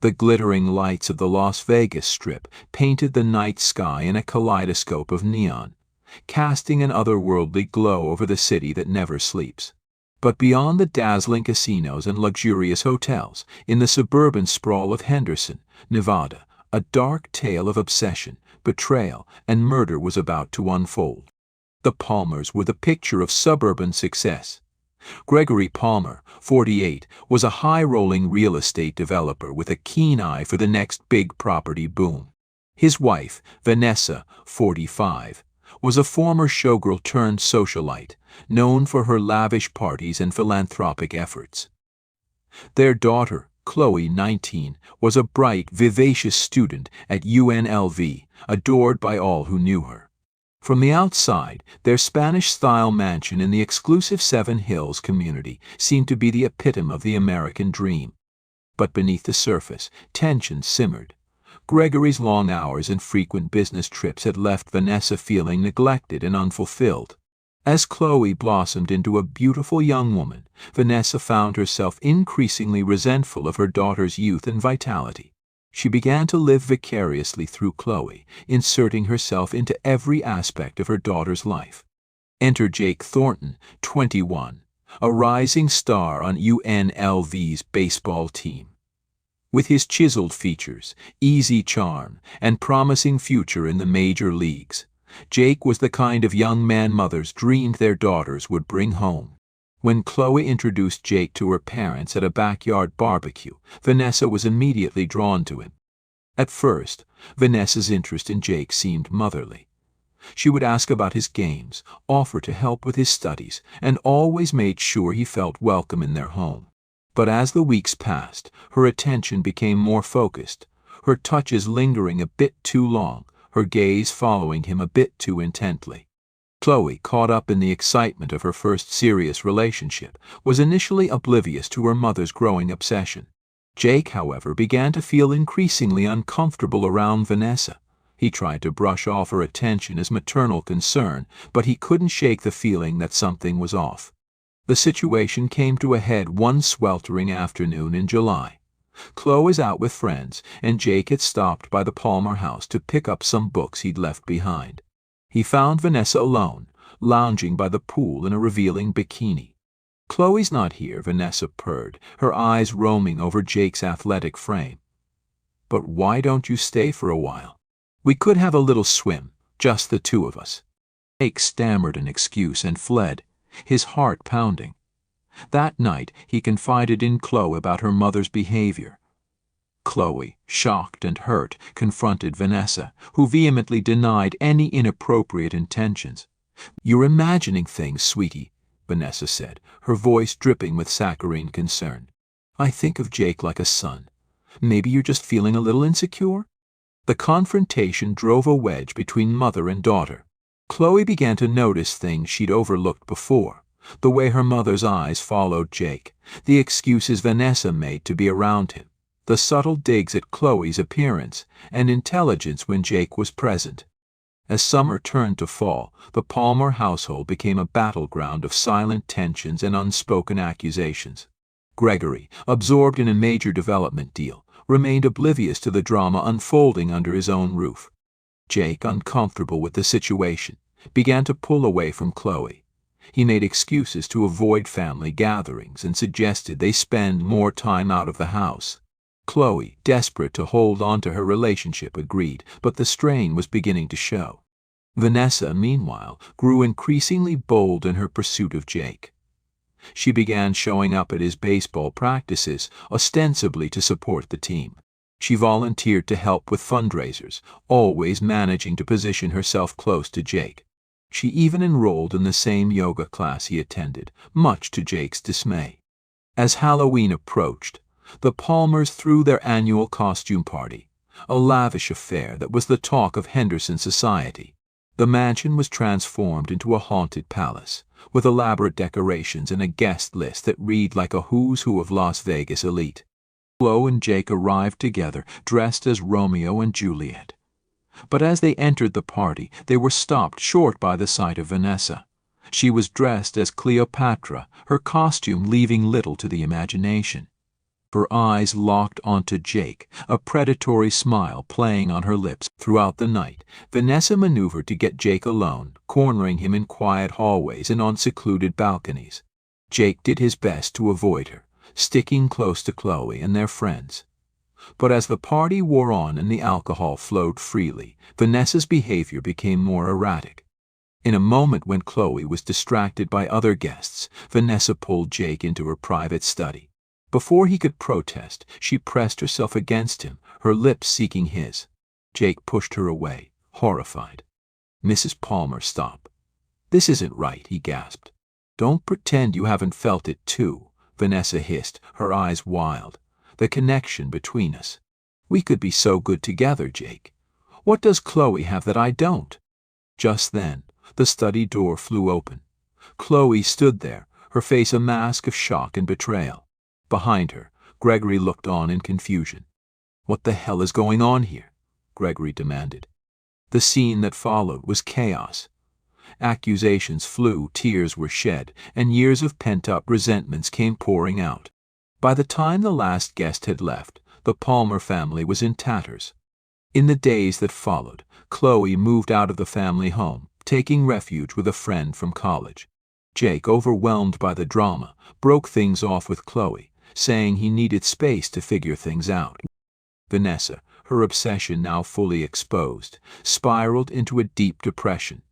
The glittering lights of the Las Vegas Strip painted the night sky in a kaleidoscope of neon, casting an otherworldly glow over the city that never sleeps. But beyond the dazzling casinos and luxurious hotels, in the suburban sprawl of Henderson, Nevada, a dark tale of obsession, betrayal, and murder was about to unfold. The Palmers were the picture of suburban success. Gregory Palmer, 48, was a high-rolling real estate developer with a keen eye for the next big property boom. His wife, Vanessa, 45, was a former showgirl-turned-socialite, known for her lavish parties and philanthropic efforts. Their daughter, Chloe, 19, was a bright, vivacious student at UNLV, adored by all who knew her. From the outside, their Spanish-style mansion in the exclusive Seven Hills community seemed to be the epitome of the American dream. But beneath the surface, tension simmered. Gregory's long hours and frequent business trips had left Vanessa feeling neglected and unfulfilled. As Chloe blossomed into a beautiful young woman, Vanessa found herself increasingly resentful of her daughter's youth and vitality. She began to live vicariously through Chloe, inserting herself into every aspect of her daughter's life. Enter Jake Thornton, 21, a rising star on UNLV's baseball team. With his chiseled features, easy charm, and promising future in the major leagues, Jake was the kind of young man mothers dreamed their daughters would bring home. When Chloe introduced Jake to her parents at a backyard barbecue, Vanessa was immediately drawn to him. At first, Vanessa's interest in Jake seemed motherly. She would ask about his games, offer to help with his studies, and always made sure he felt welcome in their home. But as the weeks passed, her attention became more focused, her touches lingering a bit too long, her gaze following him a bit too intently. Chloe, caught up in the excitement of her first serious relationship, was initially oblivious to her mother's growing obsession. Jake, however, began to feel increasingly uncomfortable around Vanessa. He tried to brush off her attention as maternal concern, but he couldn't shake the feeling that something was off. The situation came to a head one sweltering afternoon in July. Chloe was out with friends, and Jake had stopped by the Palmer house to pick up some books he'd left behind. He found Vanessa alone, lounging by the pool in a revealing bikini. "Chloe's not here," Vanessa purred, her eyes roaming over Jake's athletic frame. "But why don't you stay for a while? We could have a little swim, just the two of us." Jake stammered an excuse and fled, his heart pounding. That night, he confided in Chloe about her mother's behavior. Chloe, shocked and hurt, confronted Vanessa, who vehemently denied any inappropriate intentions. "You're imagining things, sweetie," Vanessa said, her voice dripping with saccharine concern. "I think of Jake like a son. Maybe you're just feeling a little insecure?" The confrontation drove a wedge between mother and daughter. Chloe began to notice things she'd overlooked before. The way her mother's eyes followed Jake, the excuses Vanessa made to be around him, the subtle digs at Chloe's appearance and intelligence when Jake was present. As summer turned to fall, the Palmer household became a battleground of silent tensions and unspoken accusations. Gregory, absorbed in a major development deal, remained oblivious to the drama unfolding under his own roof. Jake, uncomfortable with the situation, began to pull away from Chloe. He made excuses to avoid family gatherings and suggested they spend more time out of the house. Chloe, desperate to hold on to her relationship, agreed, but the strain was beginning to show. Vanessa, meanwhile, grew increasingly bold in her pursuit of Jake. She began showing up at his baseball practices, ostensibly to support the team. She volunteered to help with fundraisers, always managing to position herself close to Jake. She even enrolled in the same yoga class he attended, much to Jake's dismay. As Halloween approached, the Palmers threw their annual costume party, a lavish affair that was the talk of Henderson society. The mansion was transformed into a haunted palace, with elaborate decorations and a guest list that read like a who's who of Las Vegas elite. Chloe and Jake arrived together, dressed as Romeo and Juliet. But as they entered the party, they were stopped short by the sight of Vanessa. She was dressed as Cleopatra, her costume leaving little to the imagination. Her eyes locked onto Jake, a predatory smile playing on her lips. Throughout the night, Vanessa maneuvered to get Jake alone, cornering him in quiet hallways and on secluded balconies. Jake did his best to avoid her, sticking close to Chloe and their friends. But as the party wore on and the alcohol flowed freely, Vanessa's behavior became more erratic. In a moment when Chloe was distracted by other guests, Vanessa pulled Jake into her private study. Before he could protest, she pressed herself against him, her lips seeking his. Jake pushed her away, horrified. "Mrs. Palmer, stop. This isn't right," he gasped. "Don't pretend you haven't felt it too," Vanessa hissed, her eyes wild. "The connection between us. We could be so good together, Jake. What does Chloe have that I don't?" Just then, the study door flew open. Chloe stood there, her face a mask of shock and betrayal. Behind her, Gregory looked on in confusion. "What the hell is going on here?" Gregory demanded. The scene that followed was chaos. Accusations flew, tears were shed, and years of pent-up resentments came pouring out. By the time the last guest had left, the Palmer family was in tatters. In the days that followed, Chloe moved out of the family home, taking refuge with a friend from college. Jake, overwhelmed by the drama, broke things off with Chloe, saying he needed space to figure things out. Vanessa, her obsession now fully exposed, spiraled into a deep depression.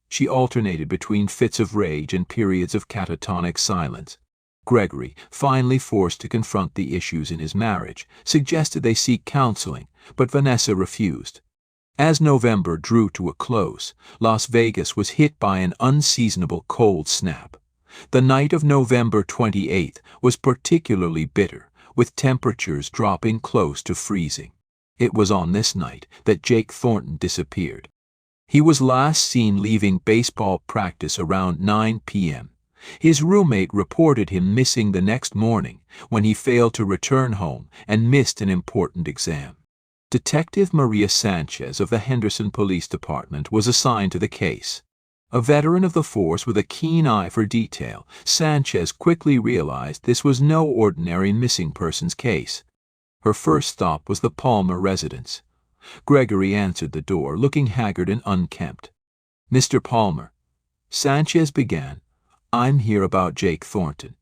She alternated between fits of rage and periods of catatonic silence. Gregory, finally forced to confront the issues in his marriage, suggested they seek counseling, but Vanessa refused. As November drew to a close, Las Vegas was hit by an unseasonable cold snap. The night of November 28th was particularly bitter, with temperatures dropping close to freezing. It was on this night that Jake Thornton disappeared. He was last seen leaving baseball practice around 9 p.m. His roommate reported him missing the next morning when he failed to return home and missed an important exam. Detective Maria Sanchez of the Henderson Police Department was assigned to the case. A veteran of the force with a keen eye for detail, Sanchez quickly realized this was no ordinary missing persons case. Her first stop was the Palmer residence. Gregory answered the door, looking haggard and unkempt. "Mr. Palmer," Sanchez began, "I'm here about Jake Thornton.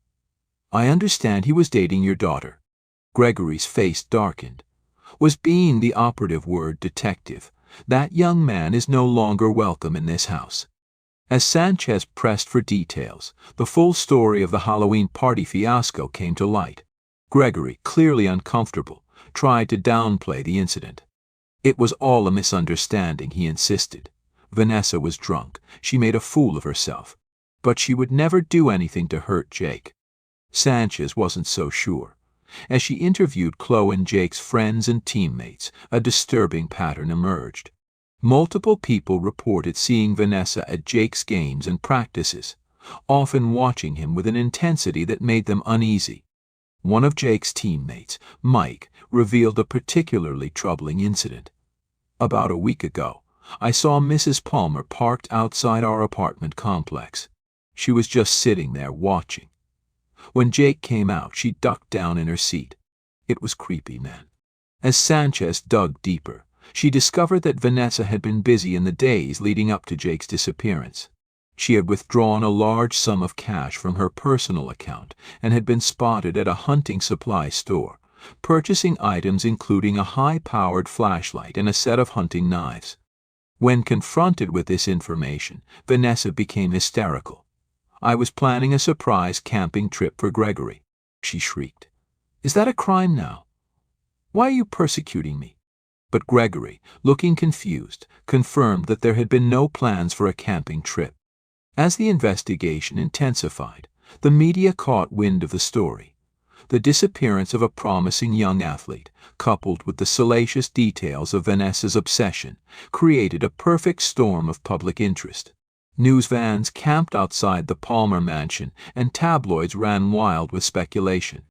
I understand he was dating your daughter." Gregory's face darkened. Was being the operative word, detective? That young man is no longer welcome in this house. As Sanchez pressed for details, the full story of the Halloween party fiasco came to light. Gregory, clearly uncomfortable, tried to downplay the incident. It was all a misunderstanding, he insisted. Vanessa was drunk. She made a fool of herself. But she would never do anything to hurt Jake. Sanchez wasn't so sure. As she interviewed Chloe and Jake's friends and teammates, a disturbing pattern emerged. Multiple people reported seeing Vanessa at Jake's games and practices, often watching him with an intensity that made them uneasy. One of Jake's teammates, Mike, revealed a particularly troubling incident. "About a week ago, I saw Mrs. Palmer parked outside our apartment complex. She was just sitting there watching. When Jake came out, she ducked down in her seat. It was creepy, man." As Sanchez dug deeper, she discovered that Vanessa had been busy in the days leading up to Jake's disappearance. She had withdrawn a large sum of cash from her personal account and had been spotted at a hunting supply store, purchasing items including a high-powered flashlight and a set of hunting knives. When confronted with this information, Vanessa became hysterical. "I was planning a surprise camping trip for Gregory," she shrieked. "Is that a crime now? Why are you persecuting me?" But Gregory, looking confused, confirmed that there had been no plans for a camping trip. As the investigation intensified, the media caught wind of the story. The disappearance of a promising young athlete, coupled with the salacious details of Vanessa's obsession, created a perfect storm of public interest. News vans camped outside the Palmer mansion, and tabloids ran wild with speculation.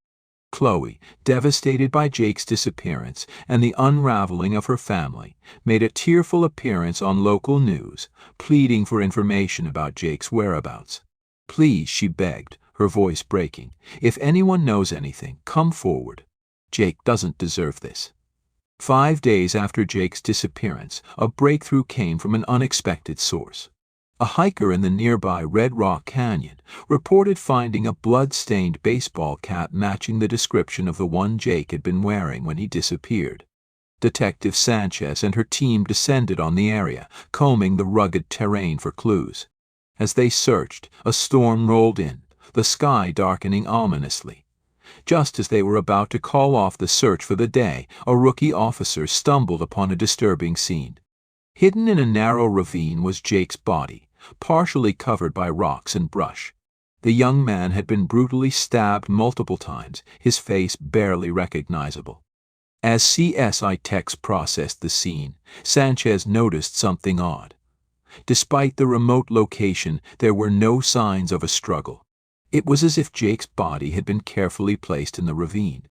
Chloe, devastated by Jake's disappearance and the unraveling of her family, made a tearful appearance on local news, pleading for information about Jake's whereabouts. "Please," she begged, her voice breaking. "If anyone knows anything, come forward. Jake doesn't deserve this." 5 days after Jake's disappearance, a breakthrough came from an unexpected source. A hiker in the nearby Red Rock Canyon reported finding a blood-stained baseball cap matching the description of the one Jake had been wearing when he disappeared. Detective Sanchez and her team descended on the area, combing the rugged terrain for clues. As they searched, a storm rolled in, the sky darkening ominously. Just as they were about to call off the search for the day, a rookie officer stumbled upon a disturbing scene. Hidden in a narrow ravine was Jake's body, partially covered by rocks and brush. The young man had been brutally stabbed multiple times, his face barely recognizable. As CSI techs processed the scene, Sanchez noticed something odd. Despite the remote location, there were no signs of a struggle. It was as if Jake's body had been carefully placed in the ravine.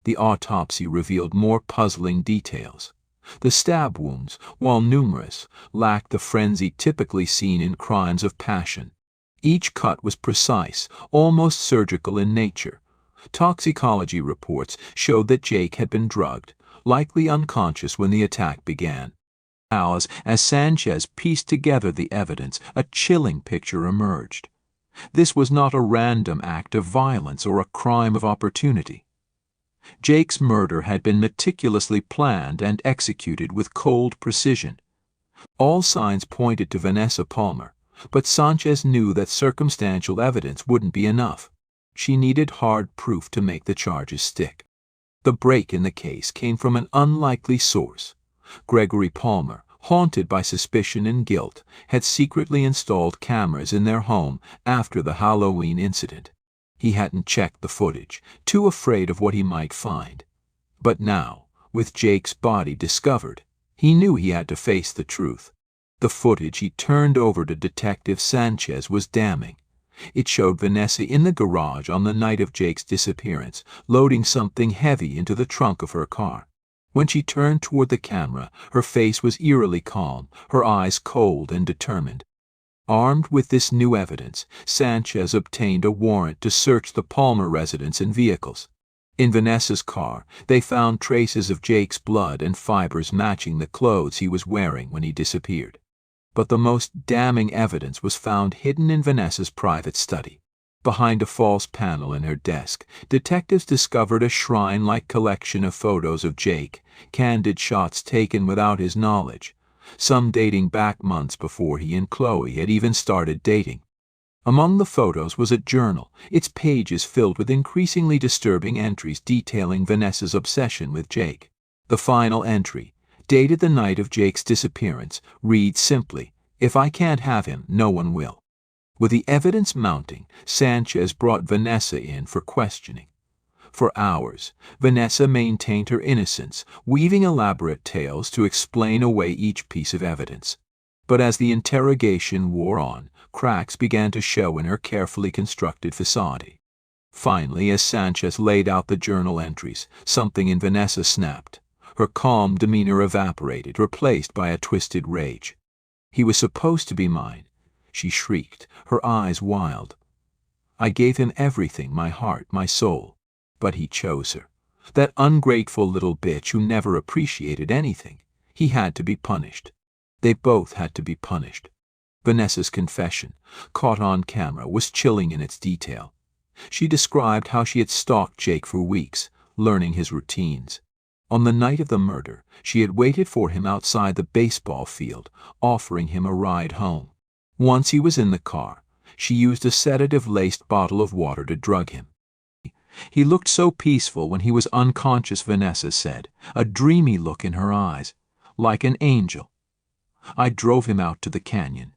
The autopsy revealed more puzzling details. The stab wounds, while numerous, lacked the frenzy typically seen in crimes of passion. Each cut was precise, almost surgical in nature. Toxicology reports showed that Jake had been drugged, likely unconscious when the attack began. As Sanchez pieced together the evidence, a chilling picture emerged. This was not a random act of violence or a crime of opportunity. Jake's murder had been meticulously planned and executed with cold precision. All signs pointed to Vanessa Palmer, but Sanchez knew that circumstantial evidence wouldn't be enough. She needed hard proof to make the charges stick. The break in the case came from an unlikely source. Gregory Palmer, haunted by suspicion and guilt, had secretly installed cameras in their home after the Halloween incident. He hadn't checked the footage, too afraid of what he might find. But now, with Jake's body discovered, he knew he had to face the truth. The footage he turned over to Detective Sanchez was damning. It showed Vanessa in the garage on the night of Jake's disappearance, loading something heavy into the trunk of her car. When she turned toward the camera, her face was eerily calm, her eyes cold and determined. Armed with this new evidence, Sanchez obtained a warrant to search the Palmer residence and vehicles. In Vanessa's car, they found traces of Jake's blood and fibers matching the clothes he was wearing when he disappeared. But the most damning evidence was found hidden in Vanessa's private study. Behind a false panel in her desk, detectives discovered a shrine-like collection of photos of Jake, candid shots taken without his knowledge, some dating back months before he and Chloe had even started dating. Among the photos was a journal, its pages filled with increasingly disturbing entries detailing Vanessa's obsession with Jake. The final entry, dated the night of Jake's disappearance, reads simply, "If I can't have him, no one will." With the evidence mounting, Sanchez brought Vanessa in for questioning. For hours, Vanessa maintained her innocence, weaving elaborate tales to explain away each piece of evidence. But as the interrogation wore on, cracks began to show in her carefully constructed facade. Finally, as Sanchez laid out the journal entries, something in Vanessa snapped. Her calm demeanor evaporated, replaced by a twisted rage. "He was supposed to be mine," she shrieked, her eyes wild. "I gave him everything, my heart, my soul. But he chose her. That ungrateful little bitch who never appreciated anything. He had to be punished. They both had to be punished." Vanessa's confession, caught on camera, was chilling in its detail. She described how she had stalked Jake for weeks, learning his routines. On the night of the murder, she had waited for him outside the baseball field, offering him a ride home. Once he was in the car, she used a sedative-laced bottle of water to drug him. "He looked so peaceful when he was unconscious," Vanessa said, a dreamy look in her eyes, "like an angel. I drove him out to the canyon.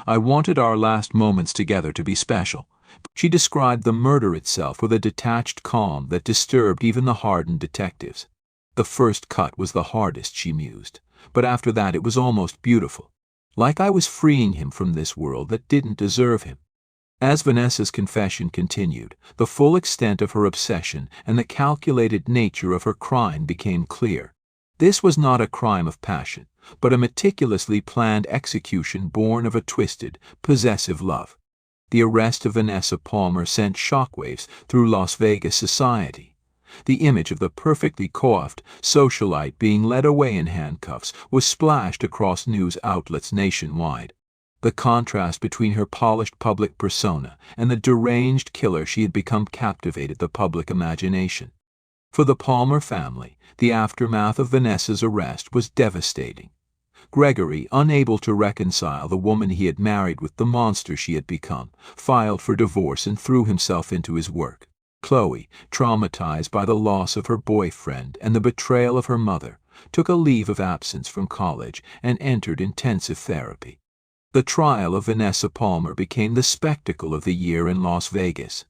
I wanted our last moments together to be special." She described the murder itself with a detached calm that disturbed even the hardened detectives. "The first cut was the hardest," she mused, "but after that it was almost beautiful. Like I was freeing him from this world that didn't deserve him." As Vanessa's confession continued, the full extent of her obsession and the calculated nature of her crime became clear. This was not a crime of passion, but a meticulously planned execution born of a twisted, possessive love. The arrest of Vanessa Palmer sent shockwaves through Las Vegas society. The image of the perfectly coiffed socialite being led away in handcuffs was splashed across news outlets nationwide. The contrast between her polished public persona and the deranged killer she had become captivated the public imagination. For the Palmer family, the aftermath of Vanessa's arrest was devastating. Gregory, unable to reconcile the woman he had married with the monster she had become, filed for divorce and threw himself into his work. Chloe, traumatized by the loss of her boyfriend and the betrayal of her mother, took a leave of absence from college and entered intensive therapy. The trial of Vanessa Palmer became the spectacle of the year in Las Vegas.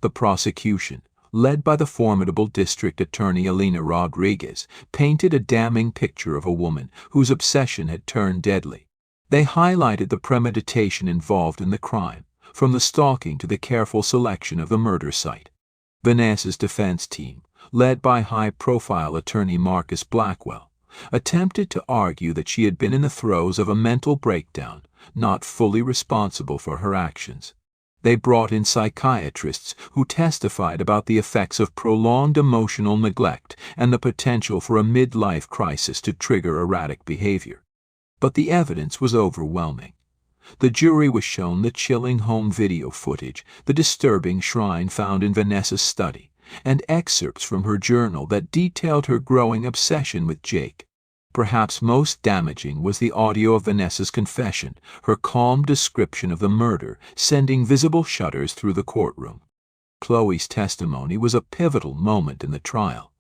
The prosecution, led by the formidable district attorney Elena Rodriguez, painted a damning picture of a woman whose obsession had turned deadly. They highlighted the premeditation involved in the crime, from the stalking to the careful selection of the murder site. Vanessa's defense team, led by high-profile attorney Marcus Blackwell, attempted to argue that she had been in the throes of a mental breakdown, not fully responsible for her actions. They brought in psychiatrists who testified about the effects of prolonged emotional neglect and the potential for a midlife crisis to trigger erratic behavior. But the evidence was overwhelming. The jury was shown the chilling home video footage, the disturbing shrine found in Vanessa's study, and excerpts from her journal that detailed her growing obsession with Jake. Perhaps most damaging was the audio of Vanessa's confession, her calm description of the murder sending visible shudders through the courtroom. Chloe's testimony was a pivotal moment in the trial.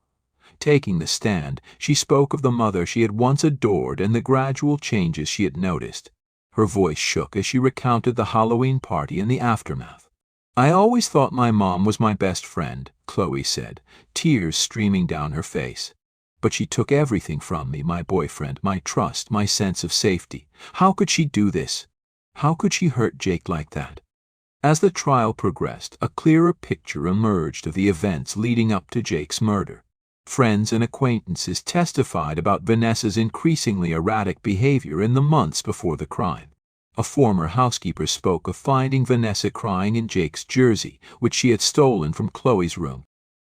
Taking the stand, she spoke of the mother she had once adored and the gradual changes she had noticed. Her voice shook as she recounted the Halloween party and the aftermath. "I always thought my mom was my best friend," Chloe said, tears streaming down her face. "But she took everything from me, my boyfriend, my trust, my sense of safety. How could she do this? How could she hurt Jake like that?" As the trial progressed, a clearer picture emerged of the events leading up to Jake's murder. Friends and acquaintances testified about Vanessa's increasingly erratic behavior in the months before the crime. A former housekeeper spoke of finding Vanessa crying in Jake's jersey, which she had stolen from Chloe's room.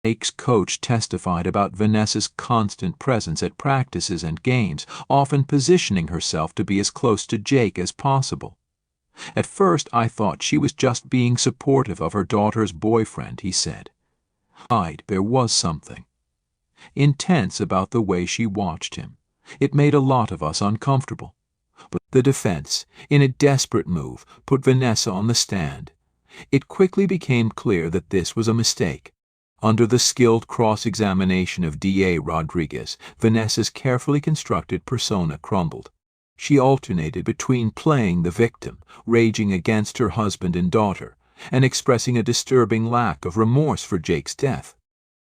Jake's coach testified about Vanessa's constant presence at practices and games, often positioning herself to be as close to Jake as possible. "At first I thought she was just being supportive of her daughter's boyfriend," he said. There was something intense about the way she watched him. It made a lot of us uncomfortable. But the defense, in a desperate move, put Vanessa on the stand. It quickly became clear that this was a mistake. Under the skilled cross-examination of D.A. Rodriguez, Vanessa's carefully constructed persona crumbled. She alternated between playing the victim, raging against her husband and daughter, and expressing a disturbing lack of remorse for Jake's death.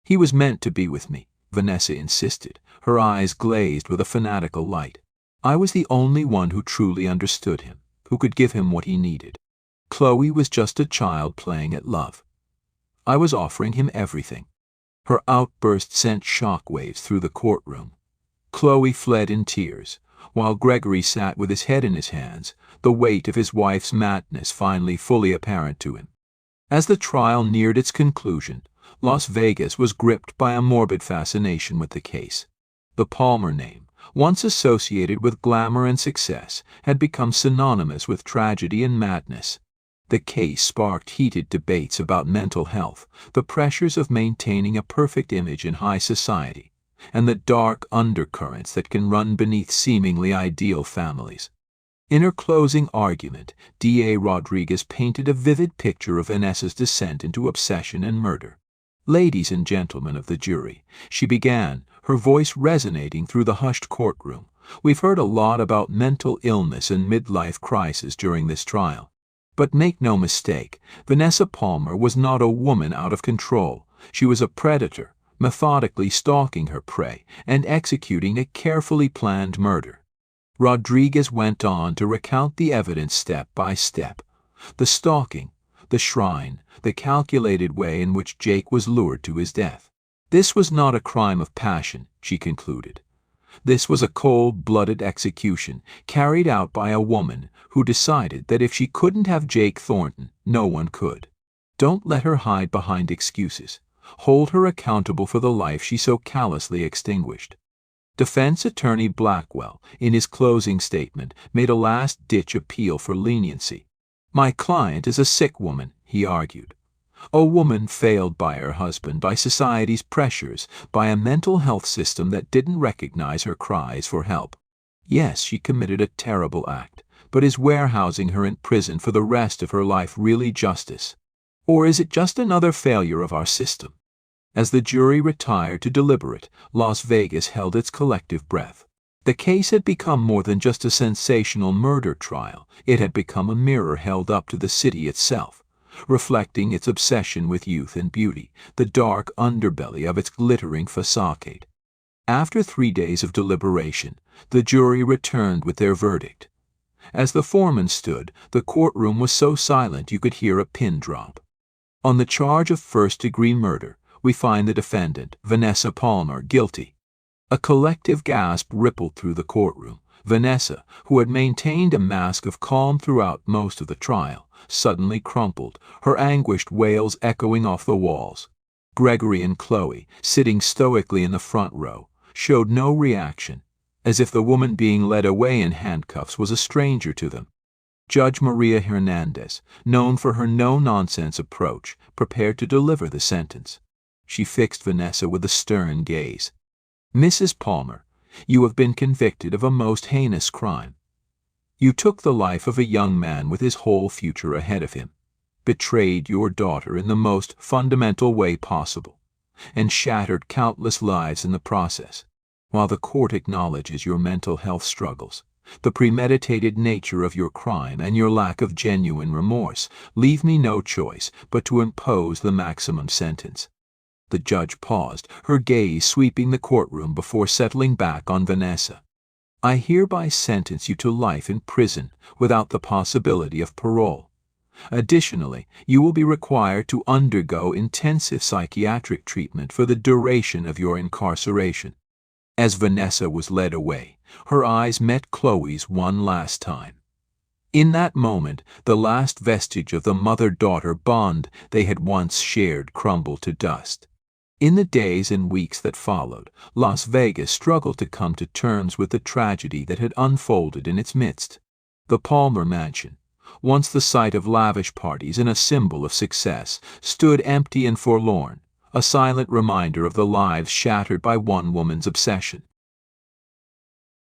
"He was meant to be with me," Vanessa insisted, her eyes glazed with a fanatical light. "I was the only one who truly understood him, who could give him what he needed. Chloe was just a child playing at love. I was offering him everything." Her outburst sent shockwaves through the courtroom. Chloe fled in tears, while Gregory sat with his head in his hands, the weight of his wife's madness finally fully apparent to him. As the trial neared its conclusion, Las Vegas was gripped by a morbid fascination with the case. The Palmer name, once associated with glamour and success, had become synonymous with tragedy and madness. The case sparked heated debates about mental health, the pressures of maintaining a perfect image in high society, and the dark undercurrents that can run beneath seemingly ideal families. In her closing argument, D.A. Rodriguez painted a vivid picture of Vanessa's descent into obsession and murder. "Ladies and gentlemen of the jury," she began, her voice resonating through the hushed courtroom, "we've heard a lot about mental illness and midlife crisis during this trial. But make no mistake, Vanessa Palmer was not a woman out of control. She was a predator, methodically stalking her prey and executing a carefully planned murder." Rodriguez went on to recount the evidence step by step: the stalking, the shrine, the calculated way in which Jake was lured to his death. "This was not a crime of passion," she concluded. This was a cold-blooded execution carried out by a woman who decided that if she couldn't have Jake Thornton, no one could. Don't let her hide behind excuses. Hold her accountable for the life she so callously extinguished. Defense attorney Blackwell, in his closing statement, made a last-ditch appeal for leniency. "My client is a sick woman," he argued. A woman failed by her husband, by society's pressures, by a mental health system that didn't recognize her cries for help. Yes, she committed a terrible act, but is warehousing her in prison for the rest of her life really justice? Or is it just another failure of our system? As the jury retired to deliberate, Las Vegas held its collective breath. The case had become more than just a sensational murder trial. It had become a mirror held up to the city itself, reflecting its obsession with youth and beauty, the dark underbelly of its glittering facade. After 3 days of deliberation, the jury returned with their verdict. As the foreman stood, the courtroom was so silent you could hear a pin drop. On the charge of first-degree murder, we find the defendant, Vanessa Palmer, guilty. A collective gasp rippled through the courtroom. Vanessa, who had maintained a mask of calm throughout most of the trial, suddenly crumpled, her anguished wails echoing off the walls. Gregory and Chloe, sitting stoically in the front row, showed no reaction, as if the woman being led away in handcuffs was a stranger to them. Judge Maria Hernandez, known for her no-nonsense approach, prepared to deliver the sentence. She fixed Vanessa with a stern gaze. "Mrs. Palmer, you have been convicted of a most heinous crime. You took the life of a young man with his whole future ahead of him, betrayed your daughter in the most fundamental way possible, and shattered countless lives in the process. While the court acknowledges your mental health struggles, the premeditated nature of your crime and your lack of genuine remorse leave me no choice but to impose the maximum sentence." The judge paused, her gaze sweeping the courtroom before settling back on Vanessa. "I hereby sentence you to life in prison without the possibility of parole. Additionally, you will be required to undergo intensive psychiatric treatment for the duration of your incarceration." As Vanessa was led away, her eyes met Chloe's one last time. In that moment, the last vestige of the mother-daughter bond they had once shared crumbled to dust. In the days and weeks that followed, Las Vegas struggled to come to terms with the tragedy that had unfolded in its midst. The Palmer mansion, once the site of lavish parties and a symbol of success, stood empty and forlorn, a silent reminder of the lives shattered by one woman's obsession.